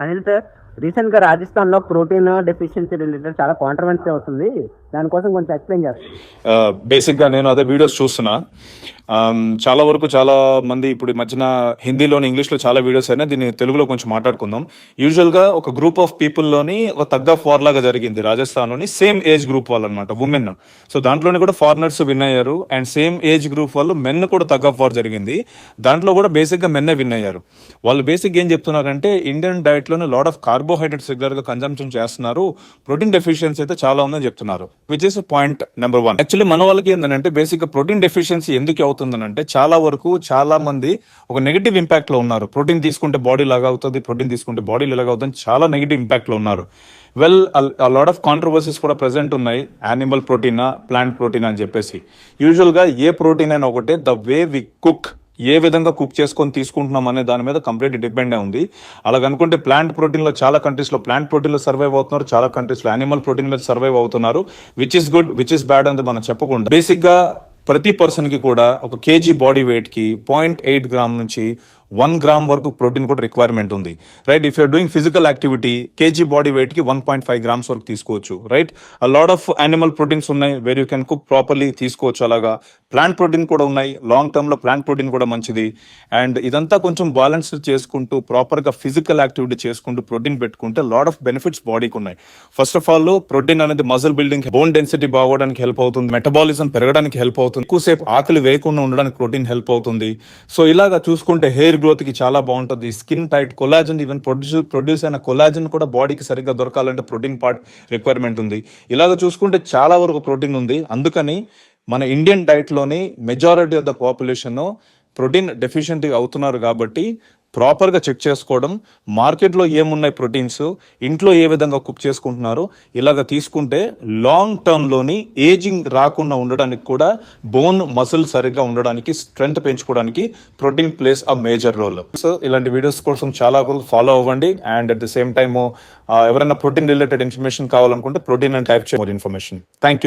Anil sir, రీసెంట్గా రాజస్థాన్లో protein deficiency related చాలా కాంట్రవర్సీ అవుతుంది. దానికోసం కొంచెం ఎక్స్ప్లెయిన్ చేస్తాను. బేసిక్గా నేను అదే వీడియోస్ చూస్తున్నా. చాలా వరకు చాలా మంది ఇప్పుడు ఈ మధ్యన హిందీలోని ఇంగ్లీష్లో చాలా వీడియోస్ అయినా దీన్ని తెలుగులో కొంచెం మాట్లాడుకుందాం. యూజువల్గా ఒక గ్రూప్ ఆఫ్ పీపుల్లోని ఒక తగ్ ఆఫ్ వార్ లాగా జరిగింది రాజస్థాన్లోని. సేమ్ ఏజ్ గ్రూప్ వాళ్ళు అనమాట, ఉమెన్. సో దాంట్లోనే కూడా ఫారినర్స్ విన్ అయ్యారు, అండ్ సేమ్ ఏజ్ గ్రూప్ వాళ్ళు మెన్ కూడా తగ్ ఆఫ్ వార్ జరిగింది. దాంట్లో కూడా బేసిక్గా మెన్నే విన్ అయ్యారు. వాళ్ళు బేసిక్గా ఏం చెప్తున్నారంటే ఇండియన్ డైట్లోనే లాట్ ఆఫ్ కార్బోహైడ్రేట్స్ రెగ్యులర్గా కన్జంప్షన్ చేస్తున్నారు, ప్రోటీన్ డెఫిషియన్సీ అయితే చాలా ఉందని చెప్తున్నారు. Which is point number 1. Actually మన వాళ్ళకి ఏంటంటే బేసిక్గా ప్రోటీన్ డెఫిషియన్సీ ఎందుకు అవుతుందనంటే చాలా వరకు చాలా మంది ఒక నెగిటివ్ ఇంపాక్ట్ లో ఉన్నారు. ప్రోటీన్ తీసుకుంటే బాడీ లాగా అవుతుంది, ప్రోటీన్ తీసుకుంటే బాడీ ఇలాగా అవుతుంది, చాలా నెగిటివ్ ఇంపాక్ట్ లో ఉన్నారు. వెల్, లాట్ ఆఫ్ కాంట్రవర్సీస్ కూడా ప్రెసెంట్ ఉన్నాయి. యానిమల్ ప్రోటీనా, ప్లాంట్ ప్రోటీనా అని చెప్పేసి. యూజువల్గా ఏ ప్రోటీన్ అయినా ఒకటే, ద వే వి కుక్, ఏ విధంగా కుక్ చేసుకొని తీసుకుంటున్నాం అనే దాని మీద కంప్లీట్ డిపెండ్ ఉంది. అలాగనుకుంటే ప్లాంట్ ప్రోటీన్లో చాలా కంట్రీస్లో ప్లాంట్ ప్రోటీన్లో సర్వైవ్ అవుతున్నారు, చాలా కంట్రీస్లో యానిమల్ ప్రోటీన్ మీద సర్వైవ్ అవుతున్నారు. Which is good, which is bad అని మనం చెప్పకుండా బేసిక్గా ప్రతి పర్సన్కి కూడా ఒక కేజీ బాడీ వెయిట్కి 0.8 గ్రామ్ నుంచి 1 గ్రామ్ వరకు ప్రోటీన్ కూడా రిక్వైర్మెంట్ ఉంది. Right, if you're doing physical activity KG body వెయిట్కి 1.5 గ్రామ్స్ వరకు తీసుకోవచ్చు. రైట్, ఆ లాట్ ఆఫ్ యానిమల్ ప్రోటీన్స్ ఉన్నాయి where you can cook properly, తీసుకోవచ్చు. అలాగా ప్లాంట్ ప్రోటీన్ కూడా ఉన్నాయి. లాంగ్ టర్మ్లో ప్లాంట్ ప్రోటీన్ కూడా మంచిది. అండ్ ఇదంతా కొంచెం బ్యాలెన్స్ చేసుకుంటూ ప్రాపర్గా ఫిజికల్ యాక్టివిటీ చేసుకుంటూ ప్రోటీన్ పెట్టుకుంటే లాట్ ఆఫ్ బెనిఫిట్స్ బాడీకి ఉన్నాయి. ఫస్ట్ ఆఫ్ ఆల్ ప్రోటీన్ అనేది మజిల్ బిల్డింగ్, బోన్ డెన్సిటీ బాగోవడానికి హెల్ప్ అవుతుంది, మెటబాలిజం పెరగడానికి హెల్ప్ అవుతుంది, ఎక్కువసేపు ఆకలి వేయకుండా ఉండడానికి ప్రోటీన్ హెల్ప్ అవుతుంది. సో ఇలాగా చూసుకుంటే హెయిర్ గ్రోత్ కి చాలా బాగుంటుంది. Skin tight, collagen, even produce అయిన కొలాజన్ కూడా బాడీకి సరిగ్గా దొరకాలంటే ప్రోటీన్ పార్ట్ రిక్వైర్మెంట్ ఉంది. ఇలాగ చూసుకుంటే చాలా వరకు ప్రోటీన్ ఉంది. అందుకని మన ఇండియన్ డైట్లోని majority of the population protein deficient అవుతున్నారు. కాబట్టి ప్రాపర్గా చెక్ చేసుకోవడం, మార్కెట్లో ఏమున్నాయి ప్రోటీన్స్, ఇంట్లో ఏ విధంగా కుక్ చేసుకుంటున్నారు, ఇలాగ తీసుకుంటే లాంగ్ టర్మ్లోని ఏజింగ్ రాకుండా ఉండడానికి కూడా, బోన్ మసిల్ సరిగ్గా ఉండడానికి, స్ట్రెంగ్త్ పెంచుకోవడానికి protein plays a major role. So ఇలాంటి వీడియోస్ కోసం చాలా ఫాలో అవ్వండి. And at the same time ఎవరైనా ప్రోటీన్ రిలేటెడ్ ఇన్ఫర్మేషన్ కావాలనుకుంటే protein and type more information. Thank you.